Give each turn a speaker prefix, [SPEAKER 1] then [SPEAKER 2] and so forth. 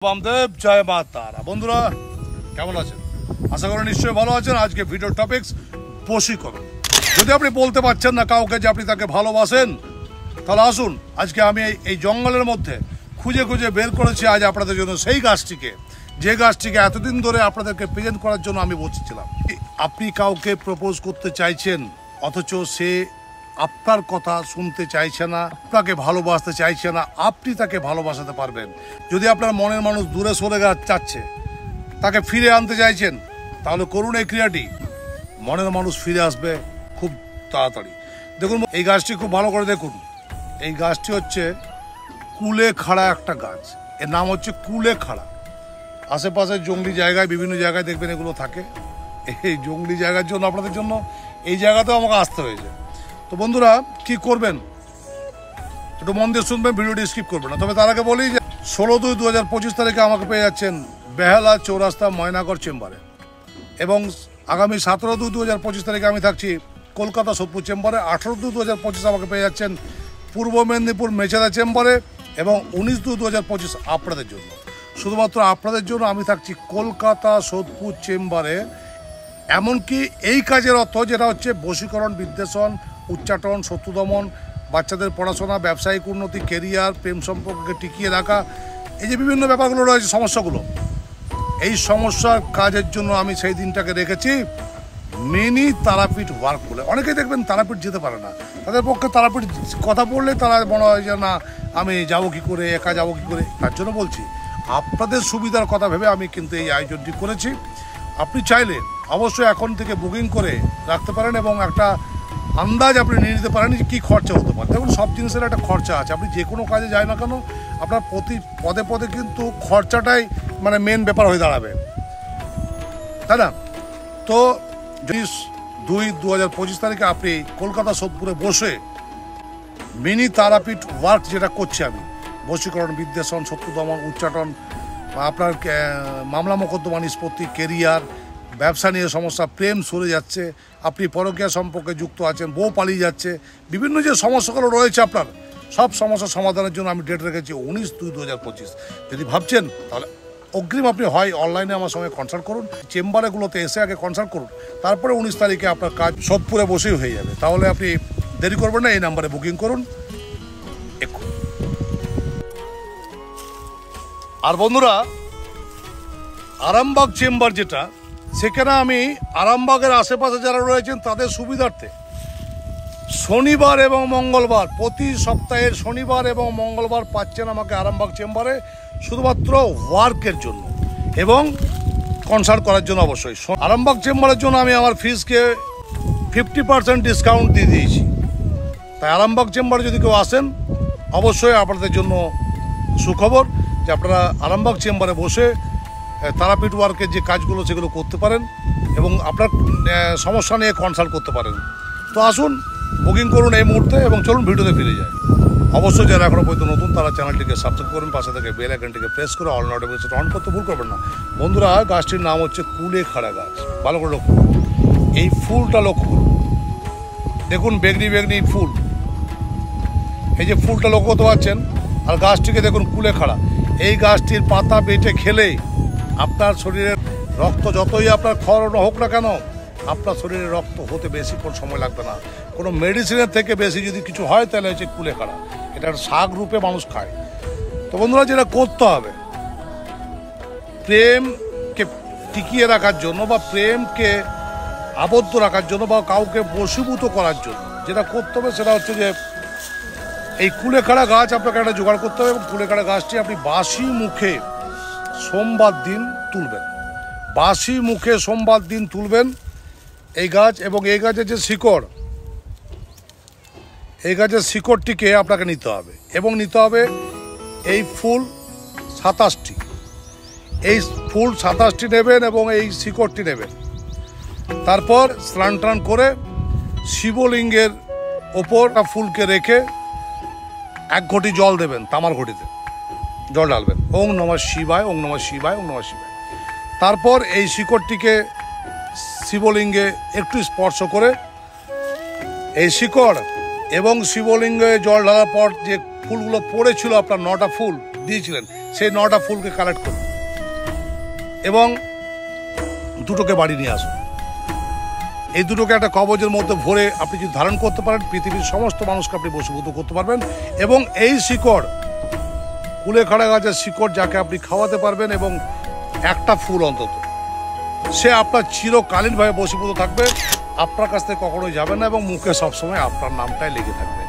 [SPEAKER 1] বামদেব জয় মা তারা। বন্ধুরা কেমন আছেন? আশা করি নিশ্চয়ই ভালো আছেন। আজকে ভিডিও টপিকস বশীকরণ। যদি আপনি বলতে পারছেন না কাউকে যে আপনি তাকে ভালোবাসেন, তাহলে আসুন আজকে আমি এই জঙ্গলের মধ্যে খুঁজে খুঁজে বের করেছি আজ আপনাদের জন্য সেই গাছটিকে, যে গাছটিকে এতদিন ধরে আপনাদেরকে প্রেজেন্ট করার জন্য আমি বসেছিলাম। আপনি কাউকে প্রপোজ করতে চাইছেন, অথচ সে আপনার কথা শুনতে চাইছে না, আপনাকে ভালোবাসতে চাইছে না, আপনি তাকে ভালোবাসাতে পারবেন। যদি আপনার মনের মানুষ দূরে সরে যাচ্ছে, তাকে ফিরে আনতে চাইছেন, তাহলে করুন এই ক্রিয়াটি। মনের মানুষ ফিরে আসবে খুব তাড়াতাড়ি। দেখুন এই গাছটি খুব ভালো করে দেখুন। এই গাছটি হচ্ছে কুলে খাড়া একটা গাছ। এর নাম হচ্ছে কুলে খাড়া। আশেপাশে জঙ্গলি জায়গায়, বিভিন্ন জায়গায় দেখবেন এগুলো থাকে। এই জঙ্গলি জায়গার জন্য আপনাদের জন্য এই জায়গাতেও আমাকে আসতে হয়েছে। তো বন্ধুরা কি করবেন, একটু মন দিয়ে শুনবেন, ভিডিওটি স্কিপ করবেন না। তবে তার আগে বলি যে 16/2/2025 তারিখে আমাকে পেয়ে যাচ্ছেন বেহালা চৌরাস্তা ময়নাগর চেম্বারে, এবং আগামী 17/2/2025 তারিখে আমি থাকছি কলকাতা সোদপুর চেম্বারে। 18/2/2025 আমাকে পেয়ে যাচ্ছেন পূর্ব মেদিনীপুর মেচেদা চেম্বারে, এবং 19/2/2025 আপনাদের জন্য, শুধুমাত্র আপনাদের জন্য আমি থাকছি কলকাতা সোদপুর চেম্বারে। এমনকি এই কাজের অর্থ যেটা হচ্ছে বশীকরণ, বিদ্বেষণ, উচ্চাটন, শত্রু দমন, বাচ্চাদের পড়াশোনা, ব্যবসায়িক উন্নতি, কেরিয়ার, প্রেম সম্পর্ককে টিকিয়ে রাখা, এই যে বিভিন্ন ব্যাপারগুলো রয়েছে, সমস্যাগুলো, এই সমস্যার কাজের জন্য আমি সেই দিনটাকে রেখেছি মিনি তারাপীঠ ওয়ার্ক বলে। অনেকেই দেখবেন তারাপীঠ যেতে পারে না, তাদের পক্ষে তারাপীঠ কথা বললে তারা মনে হয় যে না আমি যাবো কী করে, একা যাবো কী করে। তার জন্য বলছি আপনাদের সুবিধার কথা ভেবে আমি কিন্তু এই আয়োজনটি করেছি। আপনি চাইলে অবশ্যই এখন থেকে বুকিং করে রাখতে পারেন, এবং একটা আন্দাজ আপনি নিয়ে নিতে পারেন যে কী খরচা হতে পারে। দেখুন সব জিনিসের একটা খরচা আছে। আপনি যে কোনো কাজে যায় না কেন, আপনার প্রতি পদে পদে কিন্তু খরচাটাই মানে মেন ব্যাপার হয়ে দাঁড়াবে, তাই না? তো 22/2/2025 তারিখে আপনি কলকাতা সোদপুরে বসে মিনি তারাপীঠ ওয়ার্ক যেটা করছি আমি, বশীকরণ, বিদ্বেষণ, শত্রু দমন, উচ্চাটন, আপনার মামলা মোকদ্দমা নিষ্পত্তি, কেরিয়ার, ব্যবসা নিয়ে সমস্যা, প্রেম সরে যাচ্ছে, আপনি পরকীয়া সম্পর্কে যুক্ত আছেন, বউ পালিয়ে যাচ্ছে, বিভিন্ন যে সমস্যাগুলো রয়েছে আপনার সব সমস্যার সমাধানের জন্য আমি ডেট রেখেছি 19/2/2025। যদি ভাবছেন তাহলে অগ্রিম আপনি হয় অনলাইনে আমার সঙ্গে কনসাল্ট করুন, চেম্বারেগুলোতে এসে আগে কনসাল্ট করুন, তারপরে 19 তারিখে আপনার কাজ সোদপুরে বসেই হয়ে যাবে। তাহলে আপনি দেরি করবেন না, এই নাম্বারে বুকিং করুন। আর বন্ধুরা আরামবাগ চেম্বার যেটা, সেখানে আমি আরামবাগের আশেপাশে যারা রয়েছেন তাদের সুবিধার্থে শনিবার এবং মঙ্গলবার, প্রতি সপ্তাহের শনিবার এবং মঙ্গলবার পাচ্ছেন আমাকে আরামবাগ চেম্বারে, শুধুমাত্র ওয়ার্কের জন্য এবং কনসাল্ট করার জন্য। অবশ্যই আরামবাগ চেম্বারের জন্য আমি আমার ফিসকে 50% ডিসকাউন্ট দিয়ে দিয়েছি। তাই আরামবাগ চেম্বারে যদি কেউ আসেন, অবশ্যই আপনাদের জন্য সুখবর যে আপনারা আরামবাগ চেম্বারে বসে তারাপীঠ ওয়ার্কের যে কাজগুলো সেগুলো করতে পারেন, এবং আপনার সমস্যা নিয়ে কনসাল্ট করতে পারেন। তো আসুন বুকিং করুন এই মুহূর্তে, এবং চলুন ভিডিওতে ফিরে যায়। অবশ্যই যারা এখনও পর্যন্ত নতুন তারা চ্যানেলটিকে সাবস্ক্রাইব করুন, পাশে থেকে বেল আইকনটিকে প্রেস করে অল নোটিফিকেশন অন করতে ভুল করবেন না। বন্ধুরা গাছটির নাম হচ্ছে কুলে খাড়া গাছ। ভালো করে লক্ষ্য করুন, এই ফুলটা লক্ষ্য করুন, দেখুন বেগনি বেগনি ফুল, এই যে ফুলটা লক্ষ্য করতে পারছেন। আর গাছটিকে দেখুন কুলে খাড়া। এই গাছটির পাতা বেটে খেলে আপনার শরীরের রক্ত যতই আপনার ক্ষরণ হোক না কেন, আপনার শরীরে রক্ত হতে বেশিক্ষণ সময় লাগবে না। কোনো মেডিসিনের থেকে বেশি যদি কিছু হয় তাহলে হচ্ছে কুলে খাড়া। এটার শাক রূপে মানুষ খায়। তো বন্ধুরা যেটা করতে হবে, প্রেমকে টিকিয়ে রাখার জন্য বা প্রেমকে আবদ্ধ রাখার জন্য বা কাউকে বশীভূত করার জন্য যেটা করতে হবে সেটা হচ্ছে যে এই কুলেখাড়া গাছ আপনাকে একটা জোগাড় করতে হবে, এবং কুলেখাড়া গাছটি আপনি বাসি মুখে সোমবার দিন তুলবেন। বাসি মুখে সোমবার দিন তুলবেন এই গাছ, এবং এই গাছের যে শিকড়, এই গাছের শিকড়টিকে আপনাকে নিতে হবে, এবং নিতে হবে এই ফুল 27টি। এই ফুল 27টি নেবেন এবং এই শিকড়টি নেবেন। তারপর স্নান টান করে শিবলিঙ্গের ওপর ফুলকে রেখে 1 ঘটি জল দেবেন, তামার ঘটিতে জল ঢালবেন, ওং নমঃ শিবায়, ওং নমঃ শিবায়, ওং নমঃ শিবায়। তারপর এই শিকড়টিকে শিবলিঙ্গে একটু স্পর্শ করে, এই শিকড় এবং শিবলিঙ্গে জল ঢালার পর যে ফুলগুলো পড়েছিল, আপনার 9টা ফুল দিয়েছিলেন, সেই 9টা ফুলকে কালেক্ট করুন এবং দুটোকে বাড়ি নিয়ে আসুন। এই দুটোকে একটা কবজের মধ্যে ভরে আপনি যদি ধারণ করতে পারেন, পৃথিবীর সমস্ত মানুষকে আপনি বশীভূত করতে পারবেন। এবং এই শিকড়, কুলেখাড়া গাছের শিকড়, যাকে আপনি খাওয়াতে পারবেন এবং একটা ফুল অন্তত, সে আপনার চিরকালীনভাবে বশীভূত থাকবে, আপনার কাছ থেকে কখনোই যাবে না এবং মুখে সবসময় আপনার নামটাই লেগে থাকবে।